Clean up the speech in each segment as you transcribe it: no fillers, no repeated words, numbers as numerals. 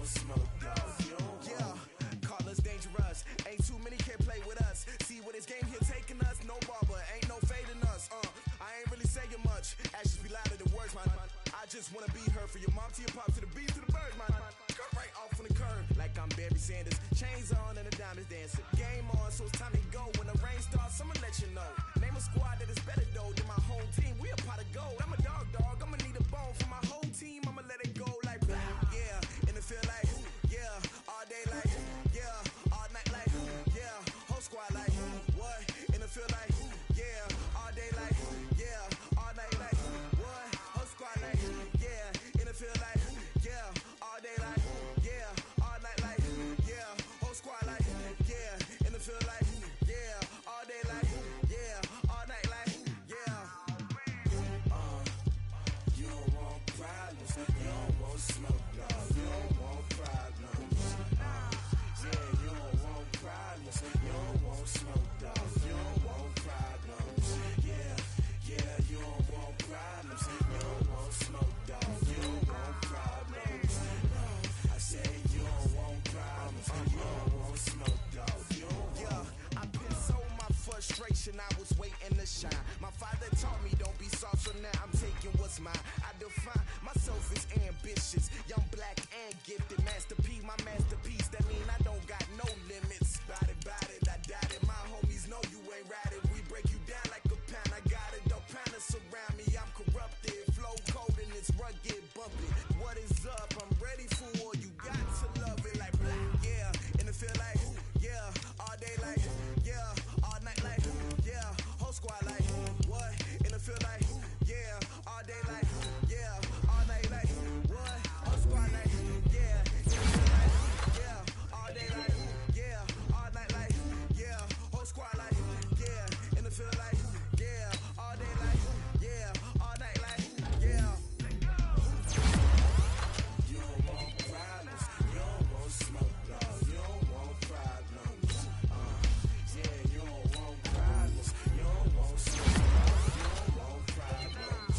smoke, dog. Yeah, call us dangerous. Ain't too many can play with us. See where this game here taking us. No barber, ain't no fading us. I ain't really saying much. Actions be louder than words, man. I just wanna be heard for your mom to your pop to the beat to the birds, man. Cut right off on the curb like I'm Barry Sanders. Chains on and the diamonds dancing. Game on, so it's time to go. When the rain starts, I'ma let you know. Name a squad that is better though than my home team. We a pot of gold. I'm a dog. I'ma need a bone for my whole team. I'ma let it go like blah. Yeah, and it feel like yeah, all day like yeah, all night like yeah, whole squad like what? And it feel like yeah, all day like yeah, all night like what? Whole squad like yeah, and it feel like yeah, all day like yeah, all night like yeah, whole squad like yeah, and it feel like yeah, all day like yeah, all night like yeah. You don't want problems, you don't want smoke, dog. You don't want problems. Yeah, you don't want problems, you don't want smoke, dog. You don't want problems. Yeah, you don't want problems, you don't want smoke, dog. You don't want problems. No, I say you don't want problems, you don't want smoke, dog. You don't want. Yeah, I've been so my frustration, I was waiting to shine. My father taught me don't be soft, so now I'm taking what's mine. I define myself as ambitious, young, black, and gifted. Master P, my masterpiece. That mean I don't got no limits. Bout it, I doubt it. My homies know you ain't ride it. We break you down like a pound. I got it, don't pound us around me. I'm corrupted, flow cold and it's rugged, bumping. What is up? I'm ready for war. You got to love it like blah. Yeah, and it feel like yeah, all day like yeah, all night like yeah, whole squad like what? And it feel like yeah, all day like yeah, all night like what? Whole squad like yeah, and it feel like yeah, all day like yeah, all night like yeah, whole squad like yeah, and it feel like yeah, all day like yeah, all night like yeah. You don't want problems, you don't want smoke, dog. You don't want problems. Yeah, you don't want problems, you don't want smoke, dog. You don't want problems.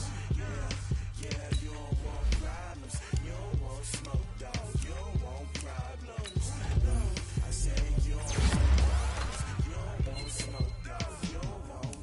Yeah, you don't want problems, you don't want smoke, dog. You don't want problems. No, I say you don't want problems, you don't want smoke, dog. You don't want.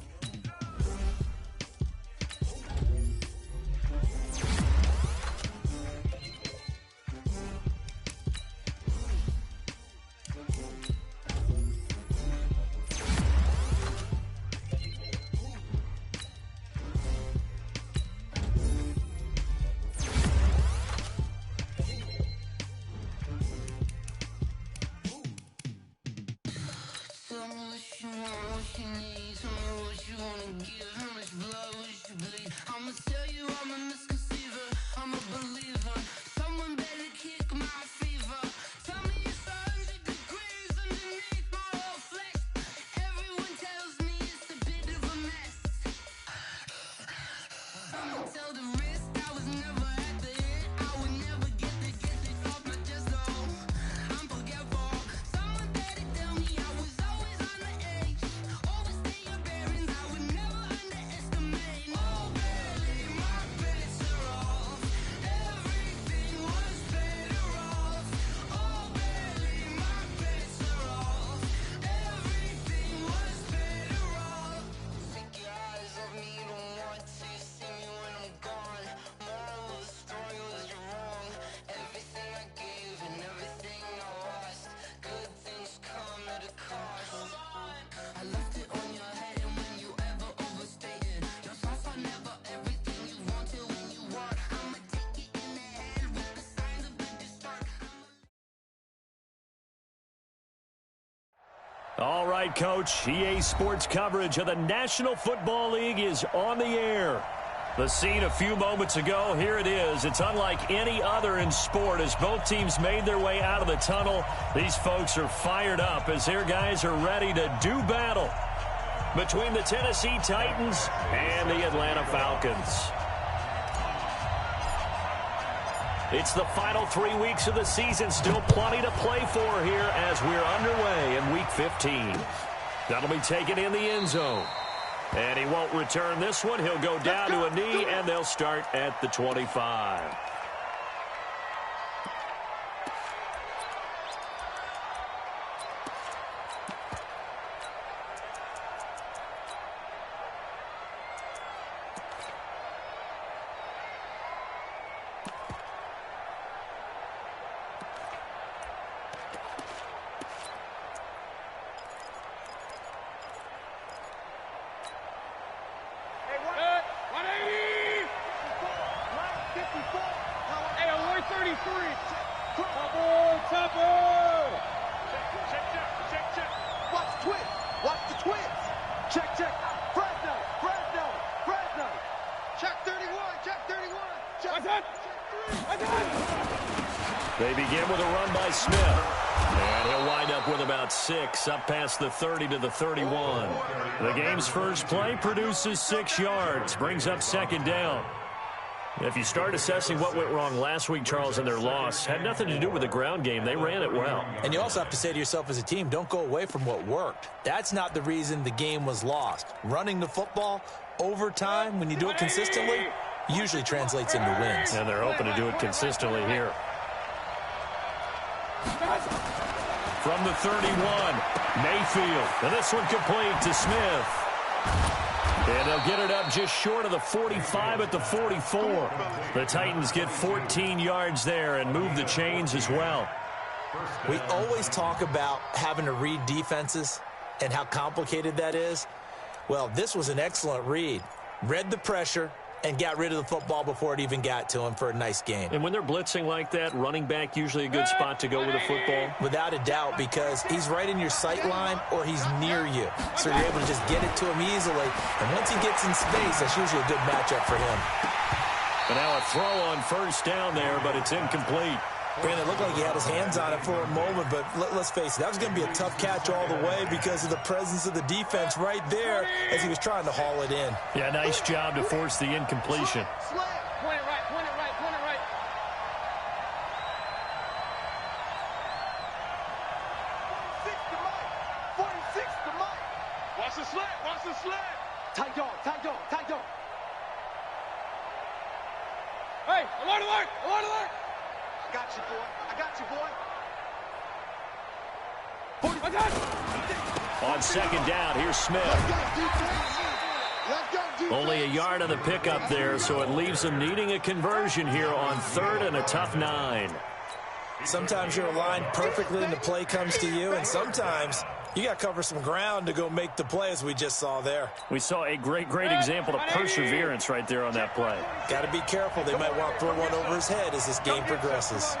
Tell me what you want, what you need. Tell me what you wanna give. How much blood would you bleed? I'ma tell you I'm a misconceiver. I'm a believer. Someone better kick my fever. Tell me it's 100 degrees underneath my whole flesh. Everyone tells me it's a bit of a mess. I'ma tell the risk I was never at the end. I would never get this off my chest though. I'm forgetful. Someone better tell me I was always on the edge. Overstay your bearings, I would never underestimate. Oh baby, my bets are off. Everything was better off. Oh baby, my bets are off. Everything was better off. Take your eyes off me, don't want to see me when I'm gone. Moral of the story was you're wrong. Everything I gave and everything I lost. Good things come at a cost. I left it on your head, and when you ever overstated your thoughts are never everything you wanted when you want. I'ma take it in the head with the signs of the distort. All right, Coach. EA Sports coverage of the National Football League is on the air. The scene a few moments ago, here it is. It's unlike any other in sport as both teams made their way out of the tunnel. These folks are fired up as their guys are ready to do battle between the Tennessee Titans and the Atlanta Falcons. It's the final 3 weeks of the season. Still plenty to play for here as we're underway in Week 15. That'll be taken in the end zone. And he won't return this one. He'll go down to a knee, and they'll start at the 25. Watch twins. Watch the twins. Check. Fresno. Check 31. Check 3. They begin with a run by Smith. And he'll wind up with about 6, up past the 30 to the 31. The game's first play produces 6 yards, brings up second down. If you start assessing what went wrong last week, Charles, in their loss, had nothing to do with the ground game. They ran it well. And you also have to say to yourself as a team, don't go away from what worked. That's not the reason the game was lost. Running the football over time, when you do it consistently, usually translates into wins. And they're hoping to do it consistently here. From the 31, Mayfield. And this one complete to Smith. And they'll get it up just short of the 45 at the 44. The Titans get 14 yards there and move the chains as well. We always talk about having to read defenses and how complicated that is. Well, this was an excellent read. Read the pressure and got rid of the football before it even got to him for a nice game. And when they're blitzing like that, running back usually a good spot to go with a football? Without a doubt, because he's right in your sight line or he's near you. So you're able to just get it to him easily. And once he gets in space, that's usually a good matchup for him. But now a throw on first down there, but it's incomplete. Brandon, it looked like he had his hands on it for a moment, but let's face it, that was going to be a tough catch all the way because of the presence of the defense right there as he was trying to haul it in. Yeah, nice job to force the incompletion. Point it right. 46 to Mike. Watch the slant. Tight dog. Hey, alert. I got you, boy. On second down, here's Smith. Only a yard on the pickup there, so it leaves them needing a conversion here on third and a tough 9. Sometimes you're aligned perfectly and the play comes to you, and sometimes you got to cover some ground to go make the play, as we just saw there. We saw a great example of perseverance right there on that play. Got to be careful. They might want to throw one over his head as this game progresses.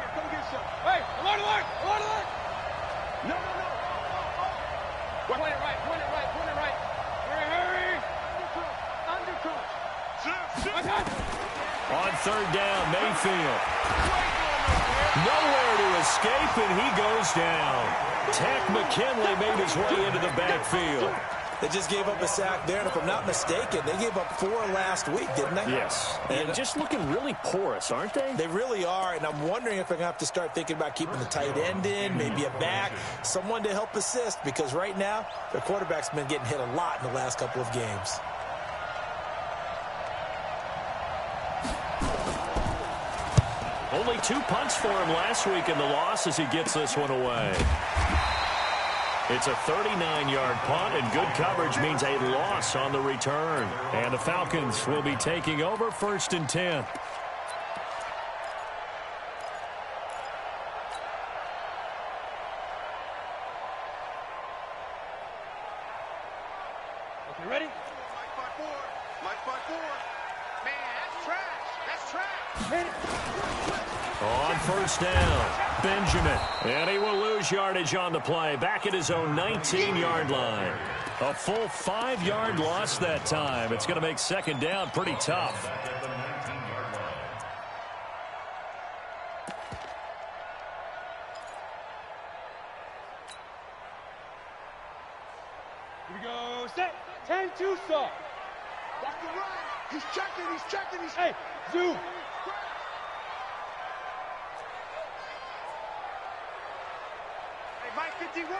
Hey, alert. No. Point it right. Hurry. Undercoach. On third down, Mayfield. Nowhere to escape, and he goes down. Tack McKinley made his way into the backfield. They just gave up a sack there, and if I'm not mistaken, they gave up 4 last week, didn't they? Yes. And just looking really porous, aren't they? They really are, and I'm wondering if they're going to have to start thinking about keeping the tight end in, maybe a back, someone to help assist, because right now, their quarterback's been getting hit a lot in the last couple of games. Only 2 punts for him last week in the loss as he gets this one away. It's a 39-yard punt, and good coverage means a loss on the return. And the Falcons will be taking over 1st and 10. Okay, ready? Mike by four. Man, that's trash. On first down, Benjamin. And he will lose yardage on the play. Back at his own 19-yard line. A full 5-yard loss that time. It's going to make second down pretty tough. Here we go. Set. 10-2 stop. Watch the run. He's checking. Hey, zoom. Hey, Mike 51.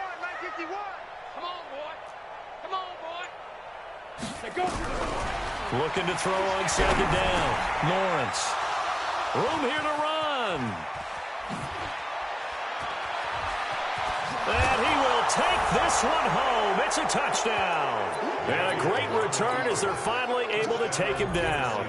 Come on, boy. Now go for the Looking to throw on second down. Lawrence. Room here to run. And he will take this one home. It's a touchdown. And a great return as they're finally able to take him down.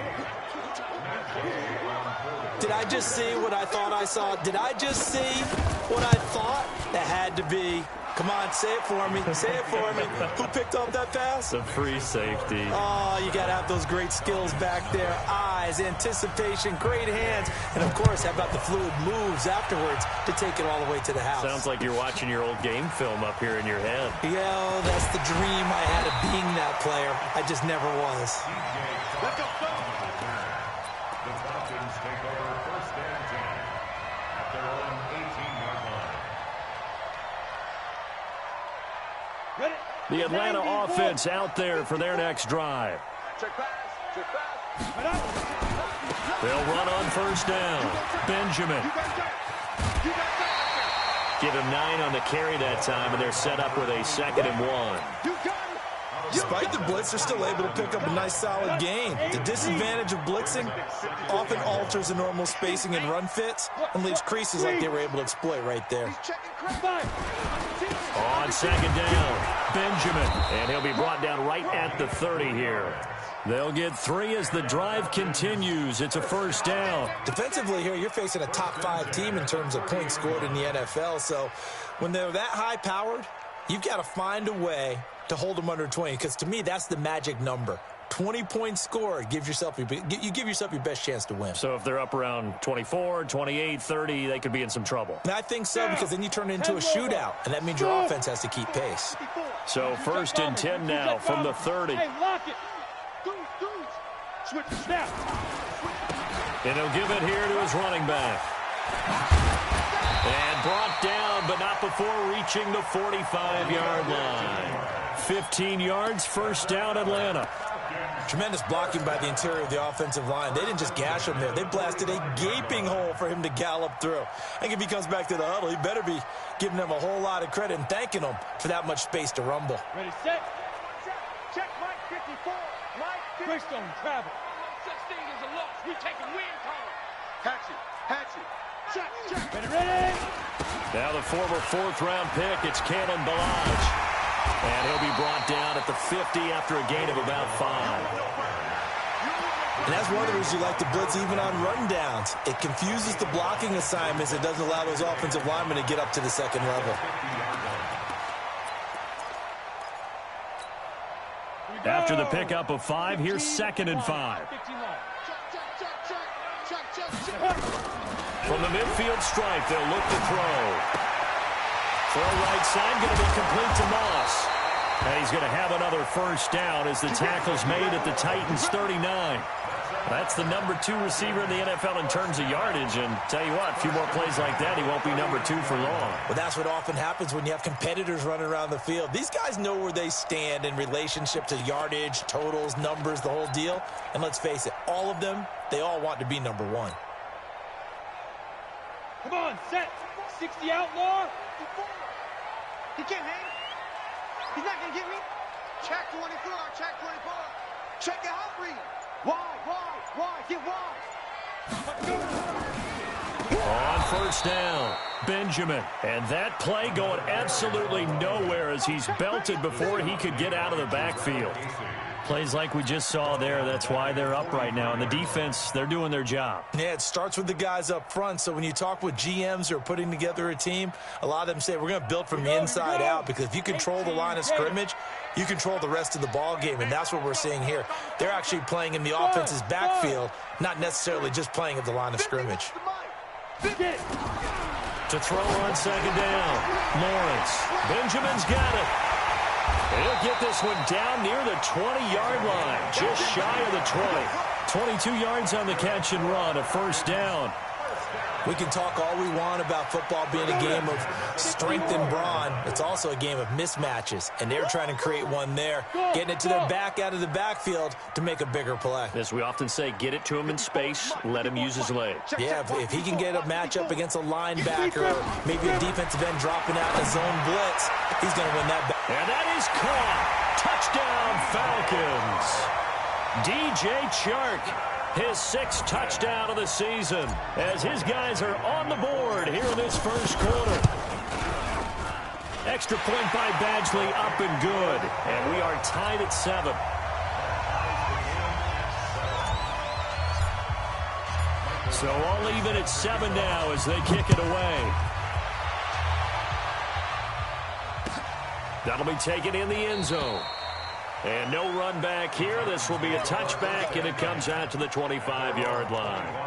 Did I just see what I thought I saw? Did I just see what I thought? That had to be Come on, say it for me. Say it for me. Who picked up that pass? The free safety. Oh, you got to have those great skills back there. Eyes, anticipation, great hands. And, of course, how about the fluid moves afterwards to take it all the way to the house? Sounds like you're watching your old game film up here in your head. Yeah, that's the dream I had of being that player. I just never was. Let's go. The Falcons take over first and 10 at their own 18-yard line. Ready? The Atlanta offense out there for their next drive. Check pass. Check pass. They'll run on first down. Benjamin. You got that. You got that. Give him 9 on the carry that time, and they're set up with a 2nd and 1. You got it. Despite the blitz, they're still able to pick up a nice, solid gain. The disadvantage of blitzing often alters the normal spacing and run fits and leaves creases like they were able to exploit right there. He's checking Chris. On 2nd down, Benjamin. And he'll be brought down right at the 30 here. They'll get 3 as the drive continues. It's a first down. Defensively here, you're facing a top 5 team in terms of points scored in the NFL. So when they're that high-powered, you've got to find a way to hold them under 20, because to me, that's the magic number. 20 points scored, you give yourself your best chance to win. So if they're up around 24, 28, 30, they could be in some trouble. And I think so, because then you turn it into a shootout, and that means your offense has to keep pace. So 1st and 10 now from the 30. Hey, lock it. Switch the snap. And he'll give it here to his running back. And brought down, but not before reaching the 45-yard line. 15 yards, first down, Atlanta. Tremendous blocking by the interior of the offensive line. They didn't just gash him there. They blasted a gaping hole for him to gallop through. I think if he comes back to the huddle, he better be giving them a whole lot of credit and thanking them for that much space to rumble. Ready, set. Check Mike 54. Mike 54. Chris don't travel. Such thing as a loss. We taking win column. Hatchet. Check. Ready. Now the former 4th-round pick, it's Kalen Ballage. And he'll be brought down at the 50 after a gain of about 5. And that's one of the reasons you like to blitz even on rundowns. It confuses the blocking assignments. It doesn't allow those offensive linemen to get up to the 2nd level. After the pickup of 5, here's 2nd and 5. From the midfield stripe, they'll look to throw. Throw right side, going to be complete to Moss. And he's going to have another first down as the tackle's made at the Titans' 39. That's the number 2 receiver in the NFL in terms of yardage. And tell you what, a few more plays like that, he won't be number 2 for long. Well, that's what often happens when you have competitors running around the field. These guys know where they stand in relationship to yardage, totals, numbers, the whole deal. And let's face it, all of them, they all want to be number 1. Come on, set. 60 outlaw. He can't hang. He's not going to get me. Check 24. Check 24. Check it out, read. Why? Get wide. On first down, Benjamin. And that play going absolutely nowhere as he's belted before he could get out of the backfield. Plays like we just saw there, that's why they're up right now. And the defense, they're doing their job. Yeah, it starts with the guys up front. So when you talk with GMs who are putting together a team, a lot of them say we're going to build from the inside out, because if you control the line of scrimmage, you control the rest of the ball game, and that's what we're seeing here. They're actually playing in the offense's backfield, not necessarily just playing at the line of scrimmage. To throw on 2nd down, Lawrence. Benjamin's got it. He'll get this one down near the 20-yard line, just shy of the 20. 22 yards on the catch and run, a first down. We can talk all we want about football being a game of strength and brawn. It's also a game of mismatches, and they're trying to create one there, getting it to their back out of the backfield to make a bigger play. As we often say, get it to him in space, let him use his legs. Yeah, if he can get a matchup against a linebacker or maybe a defensive end dropping out in a zone blitz, he's going to win that back. And that is caught. Touchdown, Falcons. DJ Chark. His 6th touchdown of the season as his guys are on the board here in this first quarter. Extra point by Badgley, up and good. And we are tied at 7. So all even at 7 now as they kick it away. That'll be taken in the end zone. And no run back here. This will be a touchback, and it comes out to the 25-yard line.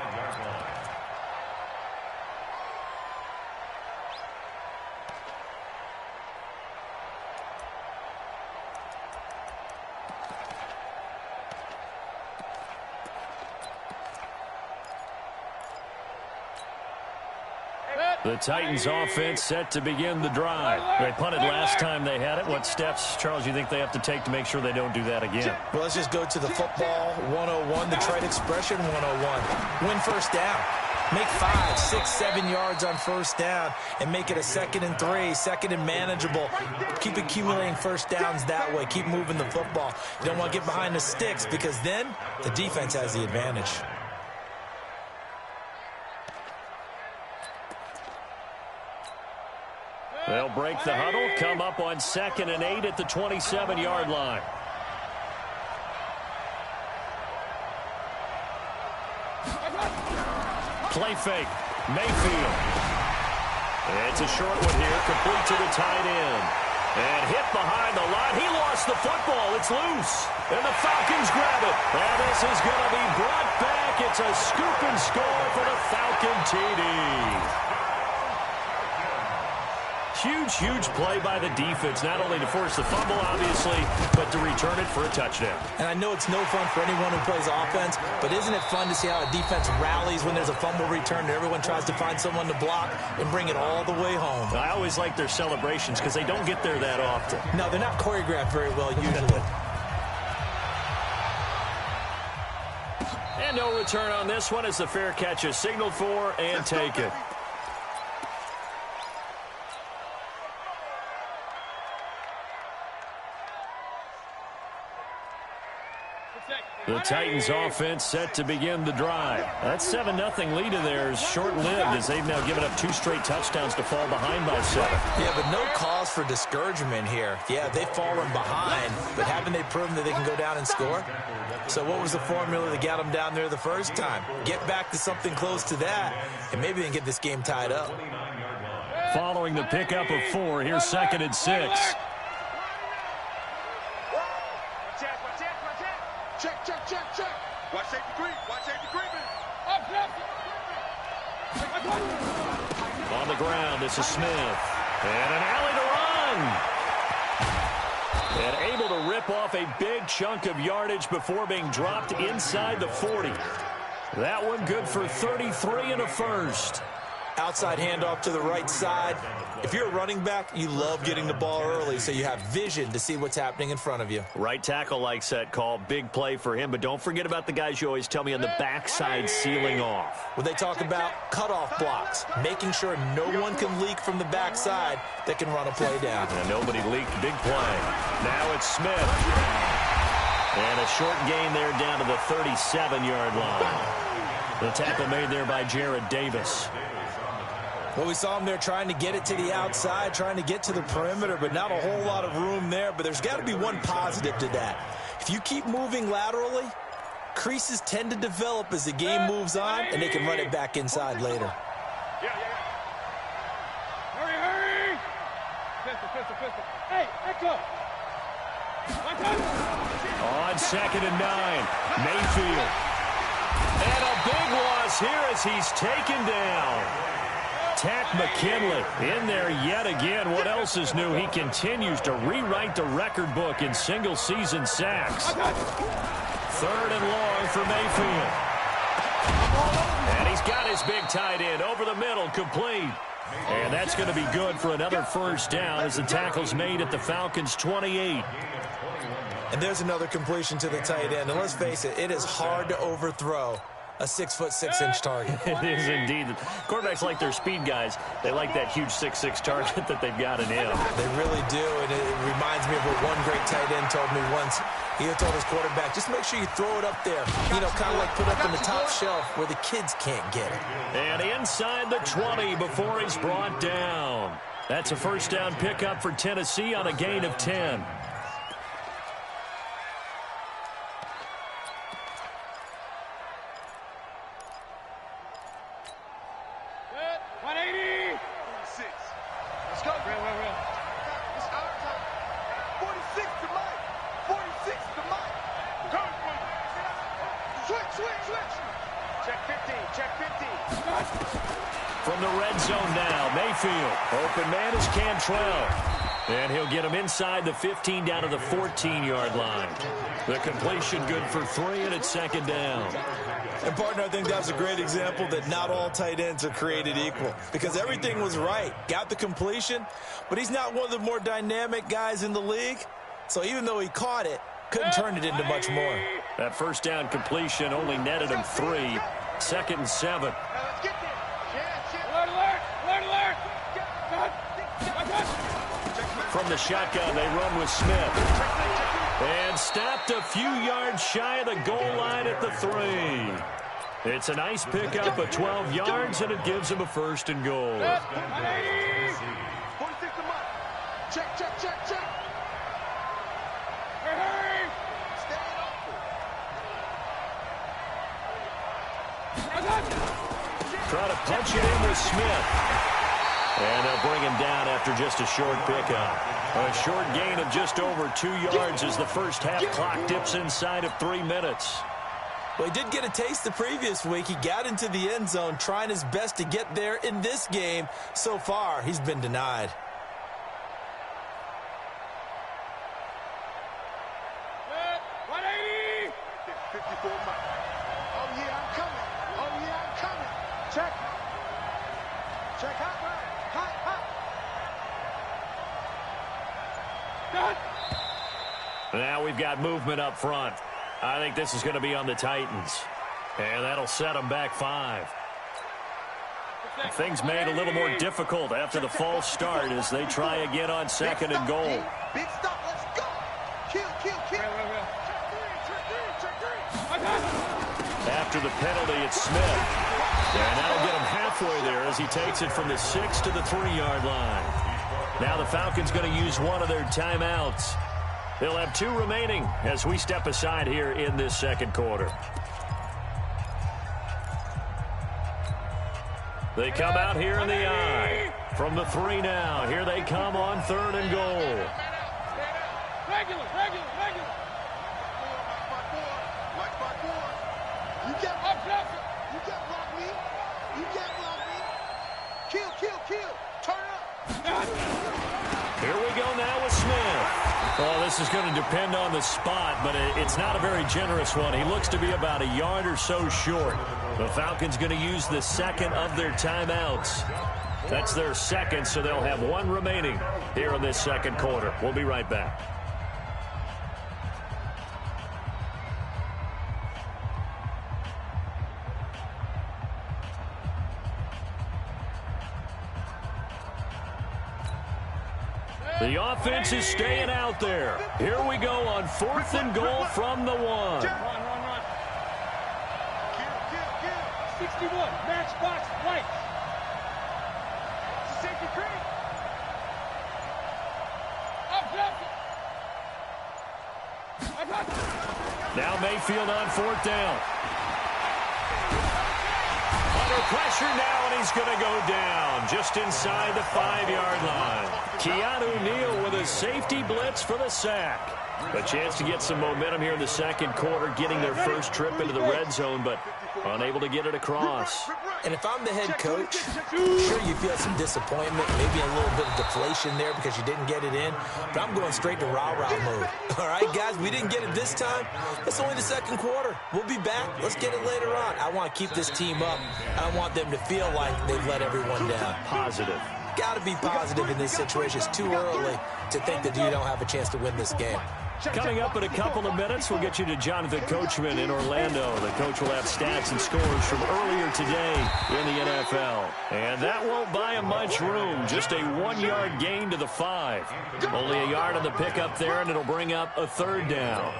The Titans offense set to begin the drive. They punted last time they had it. What steps, Charles, you think they have to take to make sure they don't do that again? Well, let's just go to the football 101, the trade expression 101. Win first down. Make 5, 6, 7 yards on first down and make it a 2nd and 3, 2nd and manageable. Keep accumulating first downs that way. Keep moving the football. You don't want to get behind the sticks because then the defense has the advantage. They'll break the huddle, come up on 2nd and 8 at the 27-yard line. Play fake. Mayfield. It's a short one here, complete to the tight end. And hit behind the line. He lost the football. It's loose. And the Falcons grab it. And this is going to be brought back. It's a scoop and score for the Falcon TD. Huge, huge play by the defense, not only to force the fumble, obviously, but to return it for a touchdown. And I know it's no fun for anyone who plays offense, but isn't it fun to see how a defense rallies when there's a fumble return and everyone tries to find someone to block and bring it all the way home? I always like their celebrations because they don't get there that often. No, they're not choreographed very well usually. And no return on this one as the fair catch is signaled for and taken. The Titans offense set to begin the drive. That 7-0 lead of theirs short-lived as they've now given up 2 straight touchdowns to fall behind by 7. Yeah, but no cause for discouragement here. Yeah, they've fallen behind, but haven't they proven that they can go down and score? So what was the formula that got them down there the first time? Get back to something close to that, and maybe they can get this game tied up. Following the pickup of 4, here's 2nd and 6. Check. Watch safety creep. Watch safety creeping. On the ground, this is Smith. And an alley to run. And able to rip off a big chunk of yardage before being dropped inside the 40. That one good for 33 and a first. Outside handoff to the right side. If you're a running back, you love getting the ball early so you have vision to see what's happening in front of you. Right tackle likes that call. Big play for him. But don't forget about the guys you always tell me on the backside sealing off. When they talk about cutoff blocks, making sure no one can leak from the backside that can run a play down. And nobody leaked. Big play. Now it's Smith. And a short gain there down to the 37-yard line. The tackle made there by Jared Davis. Well, we saw him there trying to get it to the outside, trying to get to the perimeter, but not a whole lot of room there. But there's got to be one positive to that. If you keep moving laterally, creases tend to develop as the game moves on, and they can run it back inside later. Hurry! Pistol. Hey, Echo! On 2nd and 9, Mayfield. And a big loss here as he's taken down. Tack McKinley in there yet again. What else is new? He continues to rewrite the record book in single-season sacks. 3rd and long for Mayfield. And he's got his big tight end over the middle, complete. And that's going to be good for another first down as the tackle's made at the Falcons' 28. And there's another completion to the tight end. And let's face it, it is hard to overthrow a 6'6" target. It is indeed. Quarterbacks like their speed guys. They like that huge 6'6" target that they've got in him. They really do, and it reminds me of what one great tight end told me once. He told his quarterback, just make sure you throw it up there. You know, kind of like put it up on the top shelf where the kids can't get it. And inside the 20 before he's brought down. That's a first down pickup for Tennessee on a gain of 10. Check 50. From the red zone now, Mayfield. Open man is Cantrell. And he'll get him inside the 15 down to the 14-yard line. The completion good for 3, and it's second down. And, partner, I think that's a great example that not all tight ends are created equal, because everything was right. Got the completion, but he's not one of the more dynamic guys in the league. So even though he caught it, couldn't turn it into much more. That first down completion only netted him 3. Second and 7. Now let's get there. From the shotgun, they run with Smith. And stopped a few yards shy of the goal line at the 3. It's a nice pickup of 12 yards, and it gives him a first and goal. 46 a month. Check. Hurry. Stay open. Try to punch it in with Smith. And they'll bring him down after just a short pickup. A short gain of just over 2 yards as the first half clock dips inside of 3 minutes. Well, he did get a taste the previous week. He got into the end zone trying his best to get there in this game. So far, he's been denied. Check hot. Now we've got movement up front. I think this is going to be on the Titans. And that'll set them back 5. Things made a little more difficult after the false start as they try again on second and goal. Big stop, let's go. Kill. Check three. After the penalty, it's Smith. And that'll get him halfway there as he takes it from the 6 to the 3-yard line. Now the Falcons going to use one of their timeouts. They'll have 2 remaining as we step aside here in this second quarter. They come out here in the I. From the 3 now. Here they come on 3rd and goal. Regular. You can't block me. Kill. Turn up. Here we go now with Smith. Well, this is going to depend on the spot, but it's not a very generous one. He looks to be about a yard or so short. The Falcons going to use the second of their timeouts. That's their second, so they'll have 1 remaining here in this second quarter. We'll be right back. The offense is staying out there. Here we go on 4th and goal from the 1. Run. Kill. 61, matchbox, right. Safety cream. Now Mayfield on 4th down. Under pressure now, and he's going to go down just inside the 5-yard line. Keanu Neal with a safety blitz for the sack. A chance to get some momentum here in the second quarter, getting their first trip into the red zone, but unable to get it across. And if I'm the head coach, sure you feel some disappointment, maybe a little bit of deflation there because you didn't get it in, but I'm going straight to rah-rah mode. All right, guys, we didn't get it this time. It's only the second quarter. We'll be back. Let's get it later on. I want to keep this team up. I want them to feel like they've let everyone down. Positive. Got to be positive in this situation. It's too early to think that you don't have a chance to win this game. Coming up in a couple of minutes, we'll get you to Jonathan Coachman in Orlando. The coach will have stats and scores from earlier today in the NFL. And that won't buy him much room. Just a 1-yard gain to the 5. Only a yard on the pickup there, and it'll bring up a 3rd down.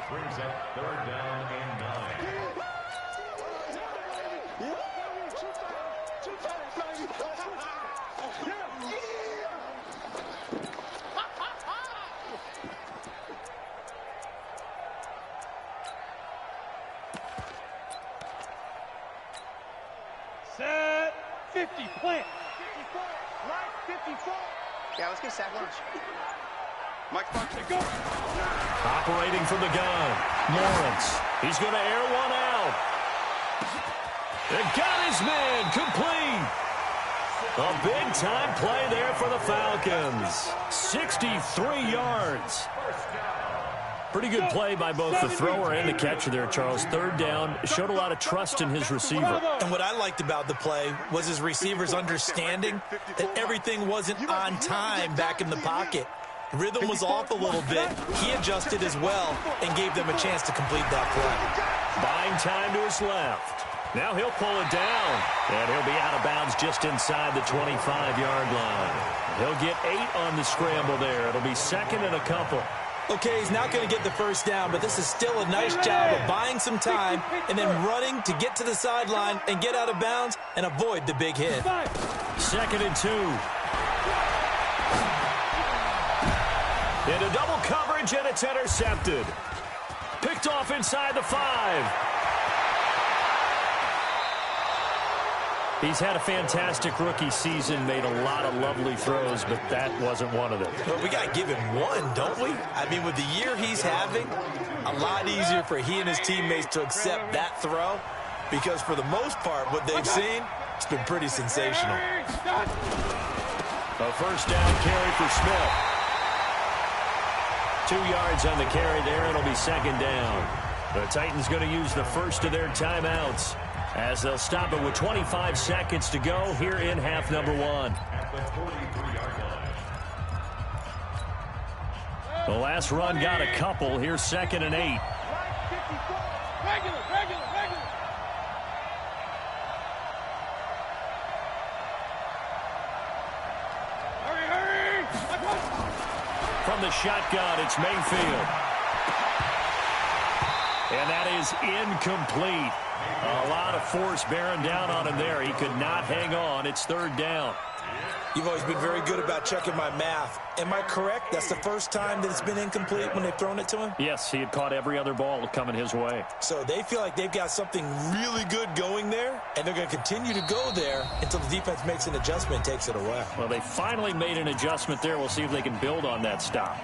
Brings up 3rd down and 9. Set 50, plant. 54, right, 54. Yeah, let's get sack lunch. Mike Fox, go. Operating from the gun, Lawrence. He's going to air one out. And got his man complete. A big-time play there for the Falcons. 63 yards. Pretty good play by both the thrower and the catcher there, Charles. Third down, showed a lot of trust in his receiver. And what I liked about the play was his receivers understanding that everything wasn't on time back in the pocket. Rhythm was off a little bit. He adjusted as well and gave them a chance to complete that play. Buying time to his left. Now he'll pull it down, and he'll be out of bounds just inside the 25-yard line. He'll get 8 on the scramble there. It'll be second and a couple. Okay, he's not going to get the first down, but this is still a nice job of buying some time and then running to get to the sideline and get out of bounds and avoid the big hit. Second and 2. Into double coverage, and it's intercepted. Picked off inside the 5. He's had a fantastic rookie season, made a lot of lovely throws, but that wasn't one of them. Well, we got to give him one, don't we? I mean, with the year he's having, a lot easier for he and his teammates to accept that throw because for the most part, what they've seen, it's been pretty sensational. A first down carry for Smith. 2 yards on the carry there, and it'll be second down. The Titans going to use the first of their timeouts, as they'll stop it with 25 seconds to go here in half number 1. The last run got a couple. Here's second and 8. Regular. Hurry. From the shotgun, it's Mayfield. And that is incomplete. A lot of force bearing down on him there. He could not hang on. It's third down. You've always been very good about checking my math. Am I correct? That's the first time that it's been incomplete when they've thrown it to him? Yes, he had caught every other ball coming his way. So they feel like they've got something really good going there, and they're going to continue to go there until the defense makes an adjustment and takes it away. Well, they finally made an adjustment there. We'll see if they can build on that stop.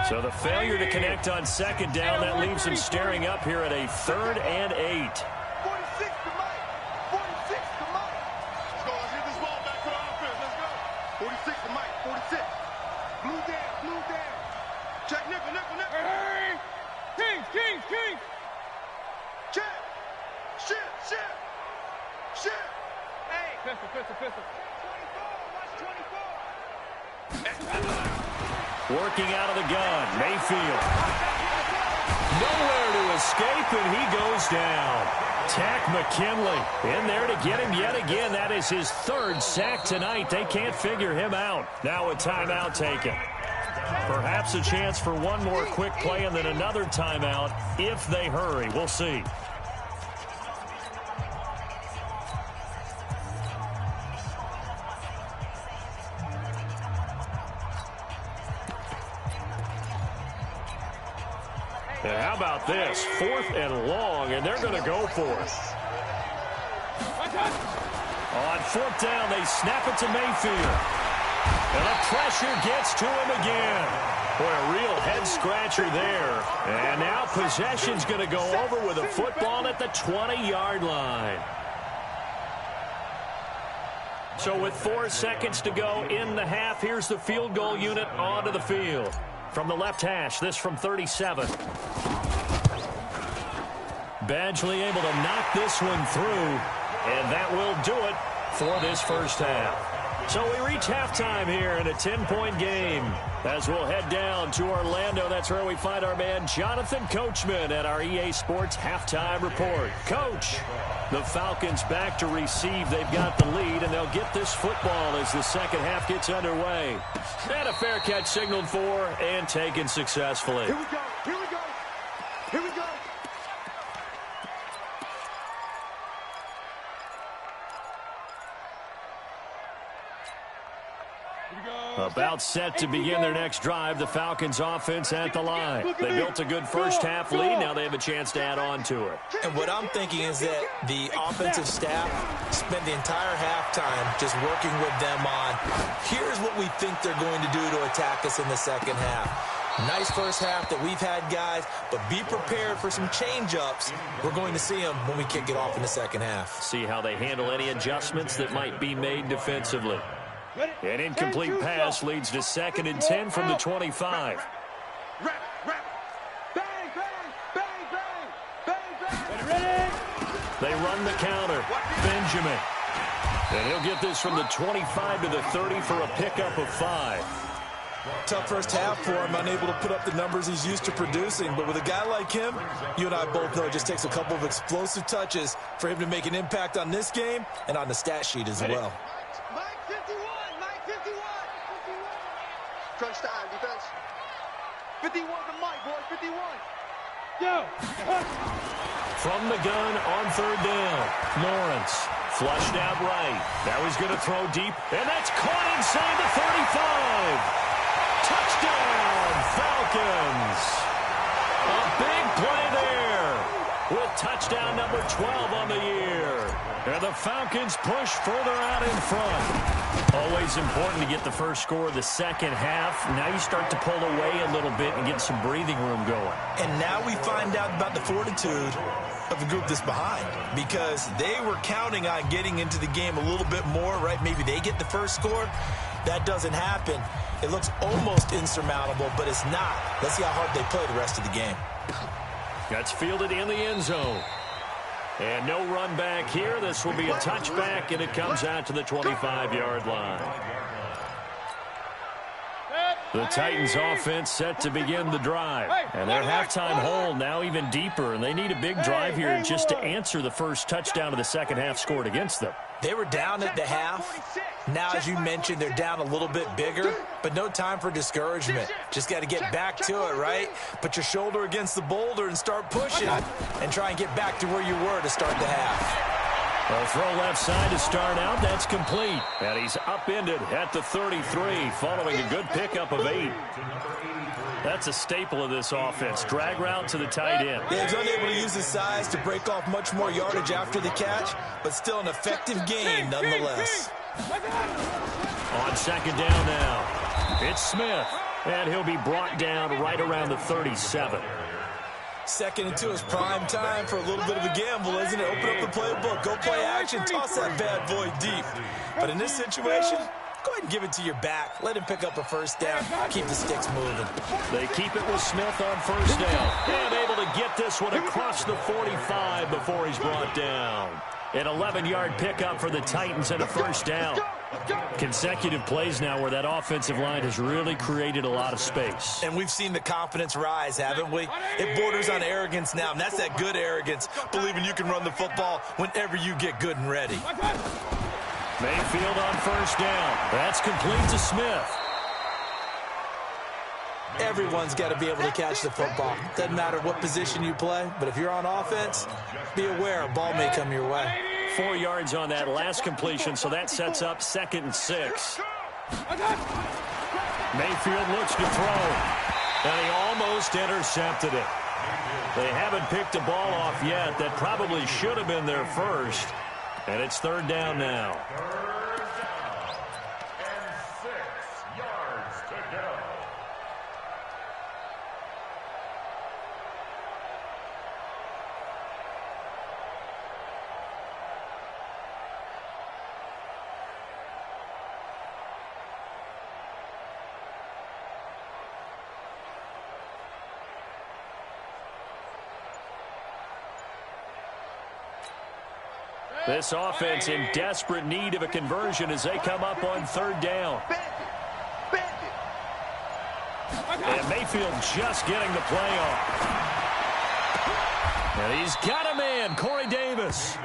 So the failure to connect on second down, that leaves him staring up here at a third and 8. 46 to Mike. 46 to Mike. Let's go. Let's get this ball back to the offense. Let's go. 46 to Mike. 46. Blue down. Check nickel. Hurry. Kings. Check. Shit. Hey. Pistol. 24. Watch 24. Working out of the gun, Mayfield. Nowhere to escape, and he goes down. Tack McKinley in there to get him yet again. That is his third sack tonight. They can't figure him out. Now a timeout taken. Perhaps a chance for one more quick play and then another timeout if they hurry. We'll see. And how about this? 4th and long, and they're going to go for it. On 4th down, they snap it to Mayfield. And the pressure gets to him again. Boy, a real head-scratcher there. And now possession's going to go over with a football at the 20-yard line. So with 4 seconds to go in the half, here's the field goal unit onto the field. From the left hash, this from 37. Badgley able to knock this one through, and that will do it for this first half. So we reach halftime here in a 10-point game. As we'll head down to Orlando, that's where we find our man Jonathan Coachman at our EA Sports Halftime Report. Coach, the Falcons back to receive. They've got the lead, and they'll get this football as the second half gets underway. And a fair catch signaled for and taken successfully. Here we go. A About set to begin their next drive, the Falcons offense at the line. They built a good first-half lead. Now they have a chance to add on to it. And what I'm thinking is that the offensive staff spent the entire halftime just working with them on, here's what we think they're going to do to attack us in the second half. Nice first half that we've had, guys, but be prepared for some change-ups. We're going to see them when we kick it off in the second half. See how they handle any adjustments that might be made defensively. An incomplete pass leads to 2nd and 10 from the 25. They run the counter. Benjamin. And he'll get this from the 25 to the 30 for a pickup of 5. Tough first half for him, unable to put up the numbers he's used to producing. But with a guy like him, you and I both know it just takes a couple of explosive touches for him to make an impact on this game and on the stat sheet as well. Mike 51, Mike 51. Crunch time, defense. 51 to Mike, boy, 51. Yo. From the gun on 3rd down. Lawrence flushed out right. Now he's going to throw deep, and that's caught inside the 35. Touchdown, Falcons. A big play there with touchdown number 12 on the year. And the Falcons push further out in front. Always important to get the first score of the second half. Now you start to pull away a little bit and get some breathing room going. And now we find out about the fortitude of the group that's behind, because they were counting on getting into the game a little bit more, right? Maybe they get the first score. That doesn't happen. It looks almost insurmountable, but it's not. Let's see how hard they play the rest of the game. That's fielded in the end zone. And no run back here. This will be a touchback, and it comes out to the 25-yard line. The Titans offense set to begin the drive. And their halftime hole now even deeper, and they need a big drive here just to answer the first touchdown of the second half scored against them. They were down at the half. Now, as you mentioned, they're down a little bit bigger, but no time for discouragement. Just got to get back to it, right? Put your shoulder against the boulder and start pushing and try and get back to where you were to start the half. A throw left side to start out. That's complete. And he's upended at the 33 following a good pickup of 8. That's a staple of this offense. Drag route to the tight end. Yeah, he's unable to use his size to break off much more yardage after the catch, but still an effective gain nonetheless. On 2nd down now, it's Smith. And he'll be brought down right around the 37. 2nd and 2 is prime time for a little bit of a gamble, isn't it? Open up the playbook, go play action, toss that bad boy deep. But in this situation, go ahead and give it to your back. Let him pick up a first down. Keep the sticks moving. They keep it with Smith on 1st down. And able to get this one across the 45 before he's brought down. An 11-yard pickup for the Titans and a 1st down. Consecutive plays now where that offensive line has really created a lot of space. And we've seen the confidence rise, haven't we? It borders on arrogance now, and that's that good arrogance, believing you can run the football whenever you get good and ready. Mayfield on 1st down. That's complete to Smith. Everyone's got to be able to catch the football. Doesn't matter what position you play, but if you're on offense, be aware a ball may come your way. 4 yards on that last completion, so that sets up 2nd and 6. Mayfield looks to throw, and he almost intercepted it. They haven't picked a ball off yet. That probably should have been their first, and it's 3rd down now. 3rd down and 6 yards to go. This offense in desperate need of a conversion as they come up on 3rd down. And Mayfield just getting the play off. And he's got a man, Corey Davis.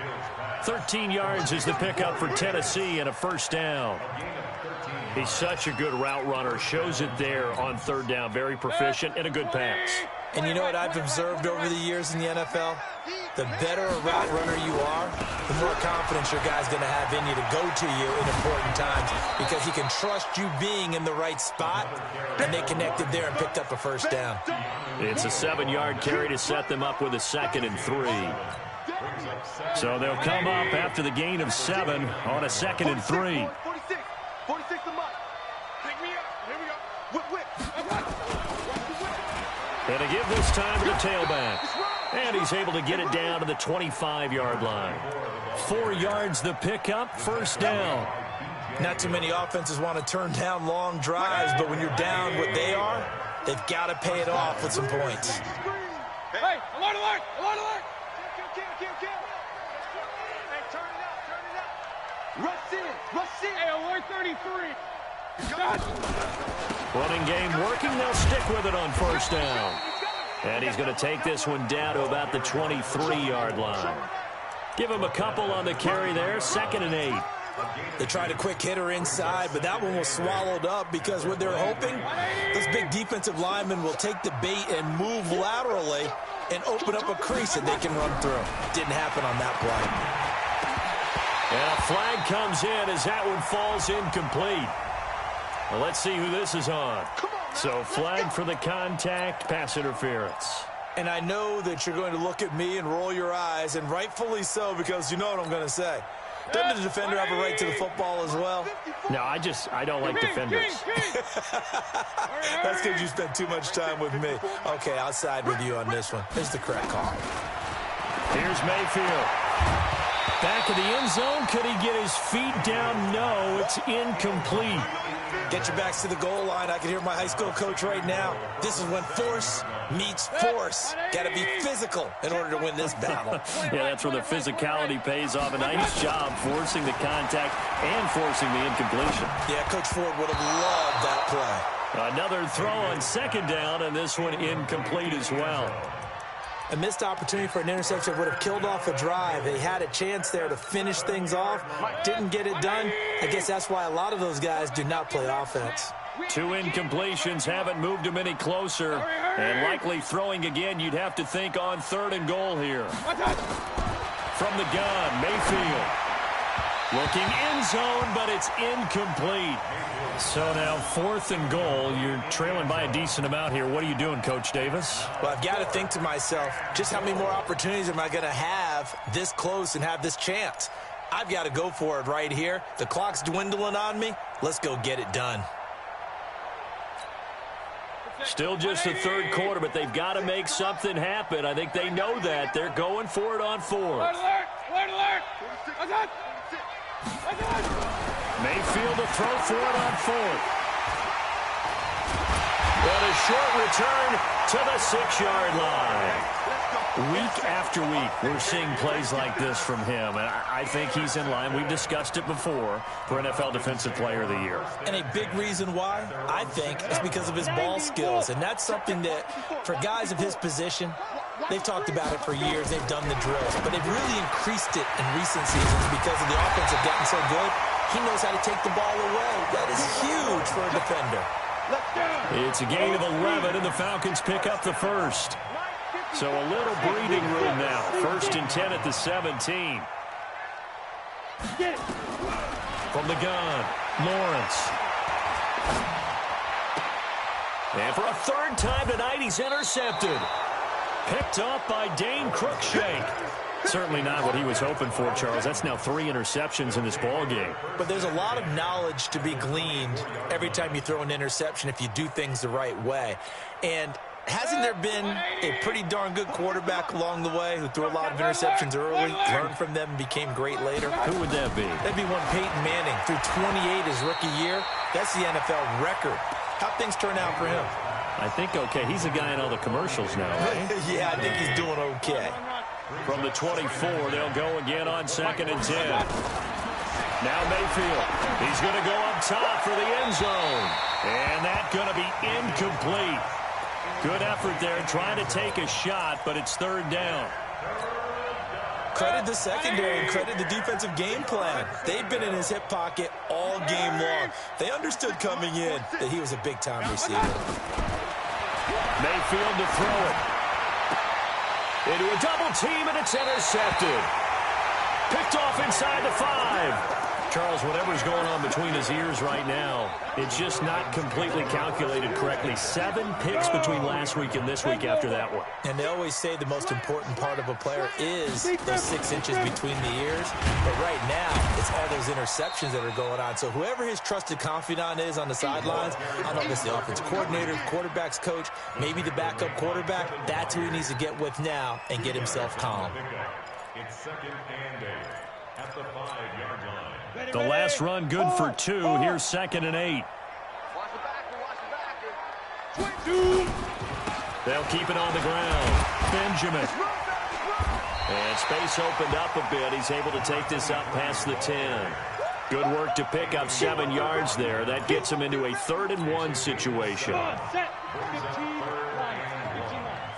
13 yards is the pickup for Tennessee and a 1st down. He's such a good route runner. Shows it there on 3rd down. Very proficient and a good pass. And you know what I've observed over the years in the NFL? the better a route runner you are, the more confidence your guy's going to have in you to go to you in important times because he can trust you being in the right spot, and they connected there and picked up a first down. It's a 7-yard carry to set them up with a 2nd and 3. So they'll come up after the gain of 7 on a 2nd and 3. 46 to Mike. Pick me up. Here we go. Whip. And to give this time to the tailback. And he's able to get it down to the 25-yard line. 4 yards the pickup, first down. Not too many offenses want to turn down long drives, but when you're down what they are, they've got to pay it off with some points. Hey, alert, alert, alert, alert. Kill. Hey, turn it up. Rush in. Hey, alert 33. Running game working. They'll stick with it on first down. And he's going to take this one down to about the 23-yard line. Give him a couple on the carry there, 2nd and 8. They tried a quick hitter inside, but that one was swallowed up because what they're hoping, those big defensive linemen will take the bait and move laterally and open up a crease that they can run through. Didn't happen on that play. And a flag comes in as that one falls incomplete. Well, let's see who this is on. So flag for the contact, pass interference. And I know that you're going to look at me and roll your eyes, and rightfully so, because you know what I'm going to say. Doesn't the defender have a right to the football as well? No, I don't like defenders. That's because you spent too much time with me. Okay, I'll side with you on this one. Here's the correct call. Here's Mayfield. Back of the end zone. Could he get his feet down? No, it's incomplete. Get your backs to the goal line. I can hear my high school coach right now. This is when force meets force. Got to be physical in order to win this battle. Yeah, that's where the physicality pays off. A nice job forcing the contact and forcing the incompletion. Yeah, Coach Ford would have loved that play. Another throw on 2nd down, and this one incomplete as well. A missed opportunity for an interception would have killed off a drive. They had a chance there to finish things off. Didn't get it done. I guess that's why a lot of those guys do not play offense. 2 incompletions haven't moved him any closer. And likely throwing again, you'd have to think on 3rd and goal here. From the gun, Mayfield. Looking end zone, but it's incomplete. So now 4th and goal. You're trailing by a decent amount here. What are you doing, Coach Davis? Well, I've got to think to myself, just how many more opportunities am I going to have this close and have this chance? I've got to go for it right here. The clock's dwindling on me. Let's go get it done. Still just the 3rd quarter, but they've got to make something happen. I think they know that. They're going for it on 4th. Alert, alert, alert. Mayfield to throw for it on 4th. But a short return to the 6-yard line. Week after week, we're seeing plays like this from him, and I think he's in line. We've discussed it before for NFL Defensive Player of the Year. And a big reason why, I think, is because of his ball skills, and that's something that, for guys of his position, they've talked about it for years. They've done the drills, but they've really increased it in recent seasons because of the offense have gotten so good. He knows how to take the ball away. That is huge for a defender. It's a gain of 11, and the Falcons pick up the first. So a little breathing room now. 1st and 10 at the 17. From the gun, Lawrence. And for a 3rd time tonight, he's intercepted. Picked up by Dane Cruikshank. Certainly not what he was hoping for, Charles. That's now 3 interceptions in this ball game. But there's a lot of knowledge to be gleaned every time you throw an interception if you do things the right way. And hasn't there been a pretty darn good quarterback along the way who threw a lot of interceptions early, learned from them, and became great later? Who would that be? That'd be one Peyton Manning. Threw 28 his rookie year. That's the NFL record. How'd things turn out for him? I think okay. He's a guy in all the commercials now, right? Yeah, I think he's doing okay. From the 24, they'll go again on 2nd and 10. Now Mayfield. He's going to go up top for the end zone. And that's going to be incomplete. Good effort there, trying to take a shot, but it's 3rd down. Credit the secondary and credit the defensive game plan. They've been in his hip pocket all game long. They understood coming in that he was a big-time receiver. Mayfield to throw it. Into a double team, and it's intercepted. Picked off inside the 5. Charles, whatever's going on between his ears right now, it's just not completely calculated correctly. 7 picks between last week and this week after that one. And they always say the most important part of a player is those 6 inches between the ears. But right now, it's all those interceptions that are going on. So whoever his trusted confidant is on the sidelines, I don't know if it's the offensive coordinator, quarterback's coach, maybe the backup quarterback, that's who he needs to get with now and get himself calm. It's 2nd and 8 at the 5-yard line. The last run good for 2. Here's 2nd and 8. Watch the back. They'll keep it on the ground. Benjamin. And space opened up a bit. He's able to take this up past the 10. Good work to pick up 7 yards there. That gets him into a 3rd and 1 situation. Set. 15 lines. 15 lines.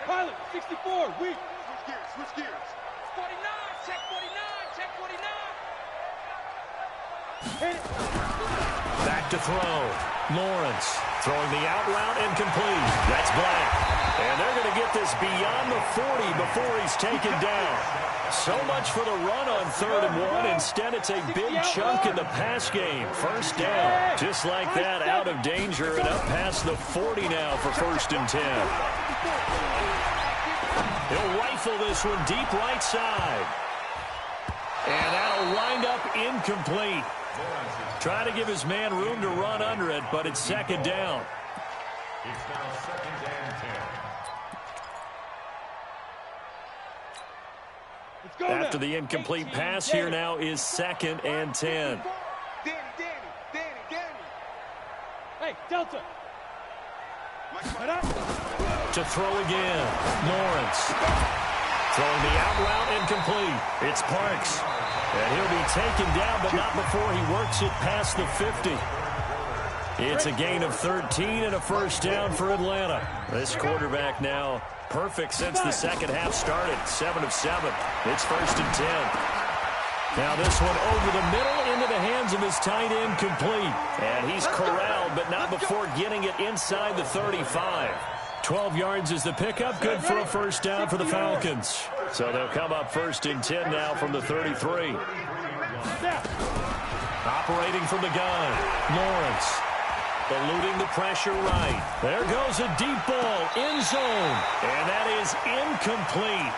Pilot, 64. Weak. Switch gears. 49. Check 49. Check 49. Hit it. Back to throw. Lawrence throwing the out route and complete. That's Black. And they're going to get this beyond the 40 before he's taken down. So much for the run on 3rd and 1. Instead, it's a big chunk in the pass game. 1st down. Just like that, out of danger and up past the 40 now for 1st and 10. He'll rifle this one deep right side. And that'll wind up incomplete. Trying to give his man room to run under it, but it's 2nd down. It's now 2nd and 10. After the incomplete pass, here now is 2nd and 10. Danny. Hey, Delta. To throw again. Lawrence. Throwing the out route incomplete. It's Parks. And he'll be taken down, but not before he works it past the 50. It's a gain of 13 and a 1st down for Atlanta. This quarterback now perfect since the 2nd half started. 7 of 7. It's 1st and 10. Now this one over the middle into the hands of his tight end complete. And he's corralled, but not before getting it inside the 35. 12 yards is the pickup. Good for a 1st down for the Falcons. So they'll come up 1st and 10 now from the 33. Operating from the gun. Lawrence. Eluding the pressure right. There goes a deep ball. End zone. And that is incomplete.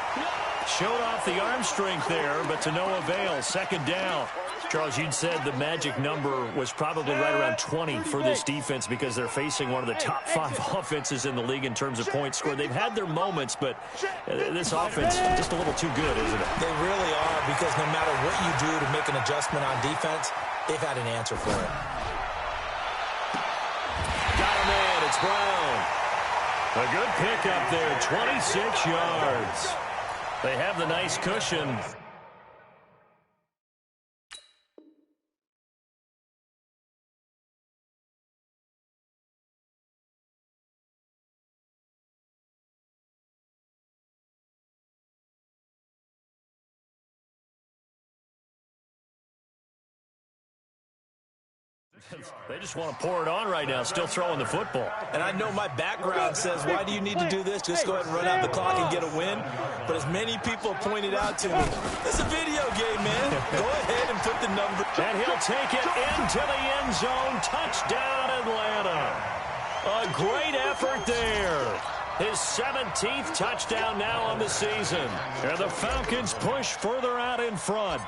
Showed off the arm strength there, but to no avail. 2nd down. Charles, you'd said the magic number was probably right around 20 for this defense because they're facing one of the top 5 offenses in the league in terms of points scored. They've had their moments, but this offense just a little too good, isn't it? They really are, because no matter what you do to make an adjustment on defense, they've had an answer for it. Got him in. It's Brown. A good pickup there, 26 yards. They have the nice cushion. They just want to pour it on right now, still throwing the football. And I know my background says, why do you need to do this? Just go ahead and run out the clock and get a win. But as many people pointed out to me, it's a video game, man. Go ahead and put the number. And he'll take it into the end zone. Touchdown, Atlanta. A great effort there. His 17th touchdown now on the season. And the Falcons push further out in front.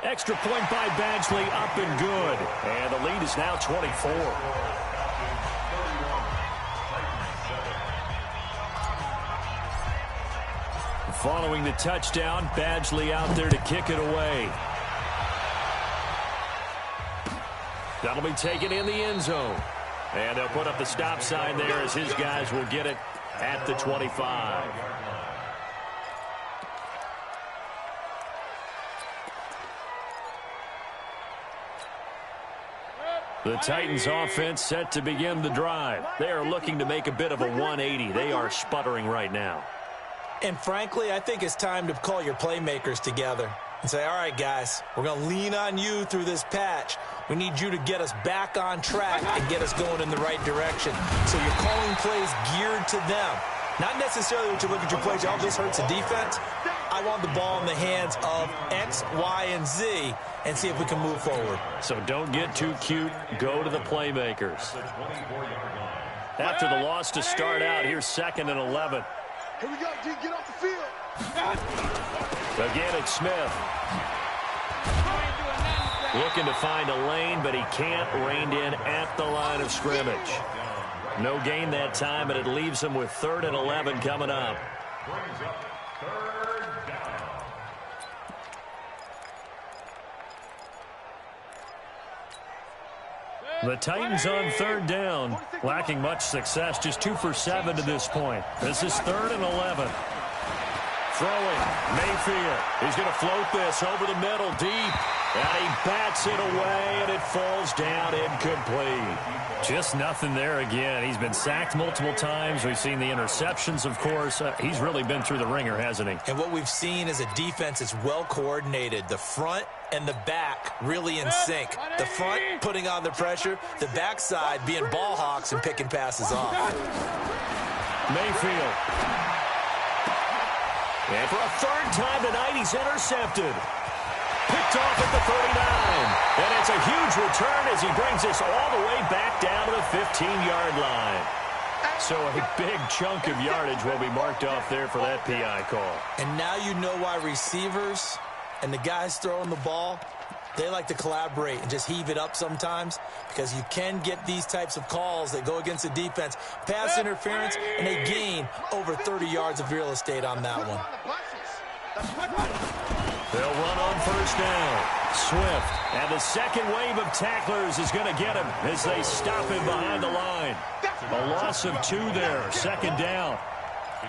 Extra point by Badgley, up and good. And the lead is now 24. Following the touchdown, Badgley out there to kick it away. That'll be taken in the end zone. And they'll put up the stop sign there as his guys will get it at the 25. The Titans offense set to begin the drive. They are looking to make a bit of a 180. They are sputtering right now. And frankly, I think it's time to call your playmakers together. and say, all right, guys, we're going to lean on you through this patch. We need you to get us back on track and get us going in the right direction. So you're calling plays geared to them. Not necessarily when you look at your plays, oh, this hurts the defense. I want the ball in the hands of X, Y, and Z and see if we can move forward. So don't get too cute. Go to the playmakers. After the loss to start out, here's 2nd and 11. Here we go, D. Get off the field. Again, it's Smith. Looking to find a lane, but he can't. Reined in at the line of scrimmage. No gain that time, and it leaves him with 3rd and 11 coming up. Brings up 3rd down. The Titans on 3rd down, lacking much success, just 2 for 7 to this point. This is 3rd and 11. Throwing, Mayfield. He's going to float this over the middle, deep. And he bats it away, and it falls down incomplete. Just nothing there again. He's been sacked multiple times. We've seen the interceptions, of course. He's really been through the ringer, hasn't he? And what we've seen is a defense that's well coordinated. The front and the back really in sync. The front putting on the pressure, the backside being ball hawks and picking passes off. Mayfield. And for a 3rd time tonight, he's intercepted. Picked off at the 39. And it's a huge return as he brings us all the way back down to the 15-yard line. So a big chunk of yardage will be marked off there for that PI call. And now you know why receivers and the guys throwing the ball, they like to collaborate and just heave it up sometimes, because you can get these types of calls that go against the defense. Pass interference, and they gain over 30 yards of real estate on that one. They'll run on 1st down. Swift, and the second wave of tacklers is going to get him as they stop him behind the line. A loss of 2 there, 2nd down.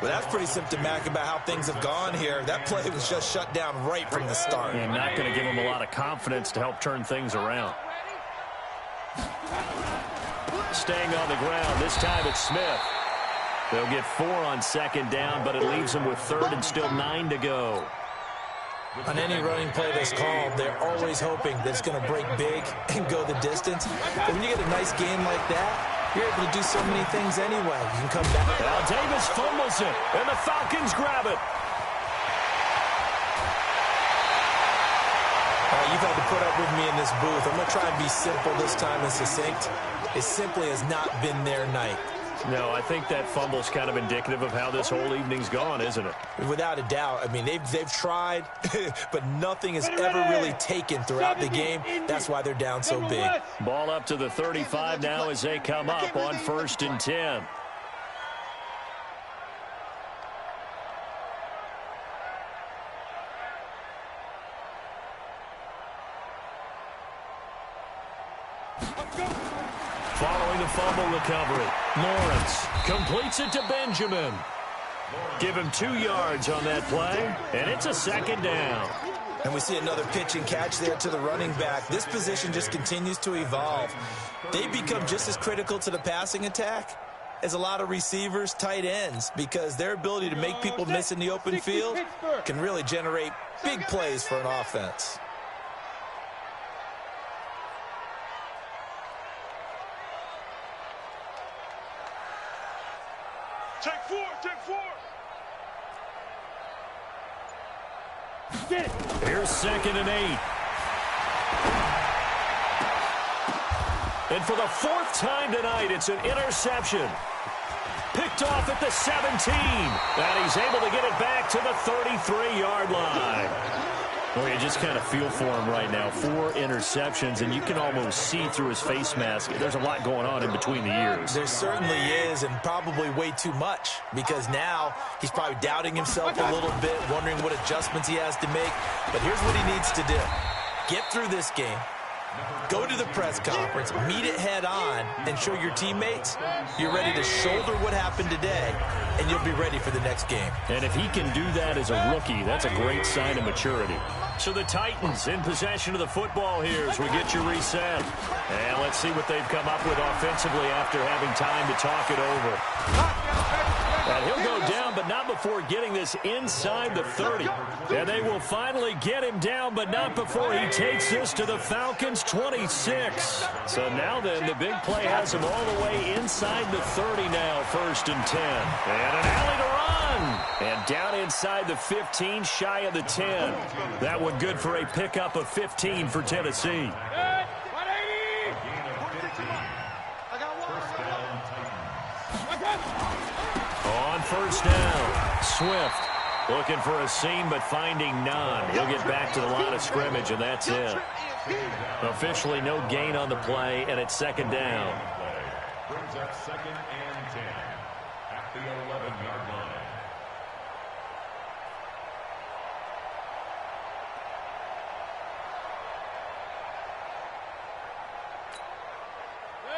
Well, that's pretty symptomatic about how things have gone here. That play was just shut down right from the start. And not going to give him a lot of confidence to help turn things around. Staying on the ground, this time it's Smith. They'll get 4 on 2nd down, but it leaves them with 3rd and still 9 to go. On any running play that's called, they're always hoping that it's going to break big and go the distance. But when you get a nice game like that, you're able to do so many things anyway. You can come back. Now Davis fumbles it, and the Falcons grab it. You've had to put up with me in this booth. I'm going to try and be simple this time and succinct. It simply has not been their night. No, I think that fumble's kind of indicative of how this whole evening's gone, isn't it? Without a doubt. I mean, they've tried, but nothing is ever really taken throughout the game. That's why they're down so big. Ball up to the 35 now as they come up on 1st and 10. Following the fumble recovery, Lawrence completes it to Benjamin. Give him 2 yards on that play, and it's a 2nd down. And we see another pitch and catch there to the running back. This position just continues to evolve. They become just as critical to the passing attack as a lot of receivers, tight ends, because their ability to make people miss in the open field can really generate big plays for an offense. Take 4, take 4. Here's 2nd and 8. And for the 4th time tonight, it's an interception. Picked off at the 17. And he's able to get it back to the 33-yard line. Well, you just kind of feel for him right now. 4 interceptions, and you can almost see through his face mask. There's a lot going on in between the ears. There certainly is, and probably way too much, because now he's probably doubting himself a little bit, wondering what adjustments he has to make. But here's what he needs to do. Get through this game. Go to the press conference, meet it head on, and show your teammates you're ready to shoulder what happened today, and you'll be ready for the next game. And if he can do that as a rookie, that's a great sign of maturity. So the Titans in possession of the football here as we get you reset. And let's see what they've come up with offensively after having time to talk it over. And he'll go down, but not before getting this inside the 30. And they will finally get him down, but not before he takes this to the Falcons' 26. So now then, the big play has him all the way inside the 30 now, 1st and 10. And an alley to run. And down inside the 15, shy of the 10. That one good for a pickup of 15 for Tennessee. On 1st down, Swift looking for a seam but finding none. He'll get back to the line of scrimmage, and that's it. Officially no gain on the play, and it's 2nd down. Brings up 2nd and 10 at the 11-yard line.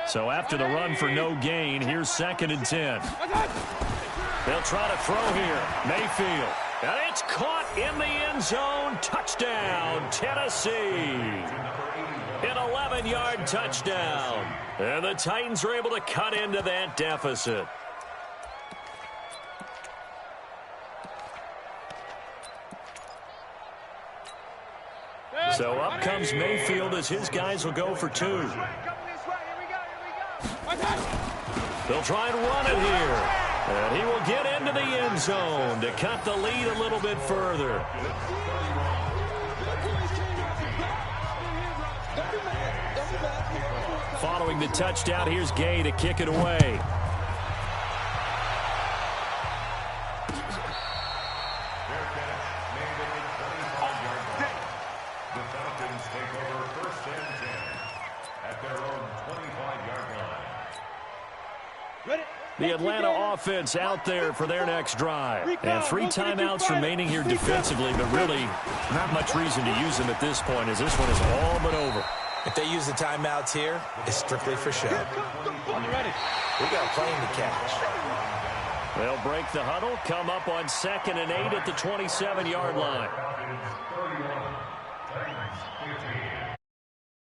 So after the run for no gain, here's 2nd and 10. They'll try to throw here. Mayfield. And it's caught in the end zone. Touchdown, Tennessee. An 11-yard touchdown. And the Titans are able to cut into that deficit. So up comes Mayfield as his guys will go for 2. They'll try and run it here. And he will get into the end zone to cut the lead a little bit further. Following the touchdown, here's Gay to kick it away. The Falcons take over 1st and 10 at their own 25-yard line. The Atlanta offense out there for their next drive. And 3 timeouts remaining here defensively, but really not much reason to use them at this point as this one is all but over. If they use the timeouts here, it's strictly for show. We got a plane to catch. They'll break the huddle, come up on 2nd and 8 at the 27-yard line.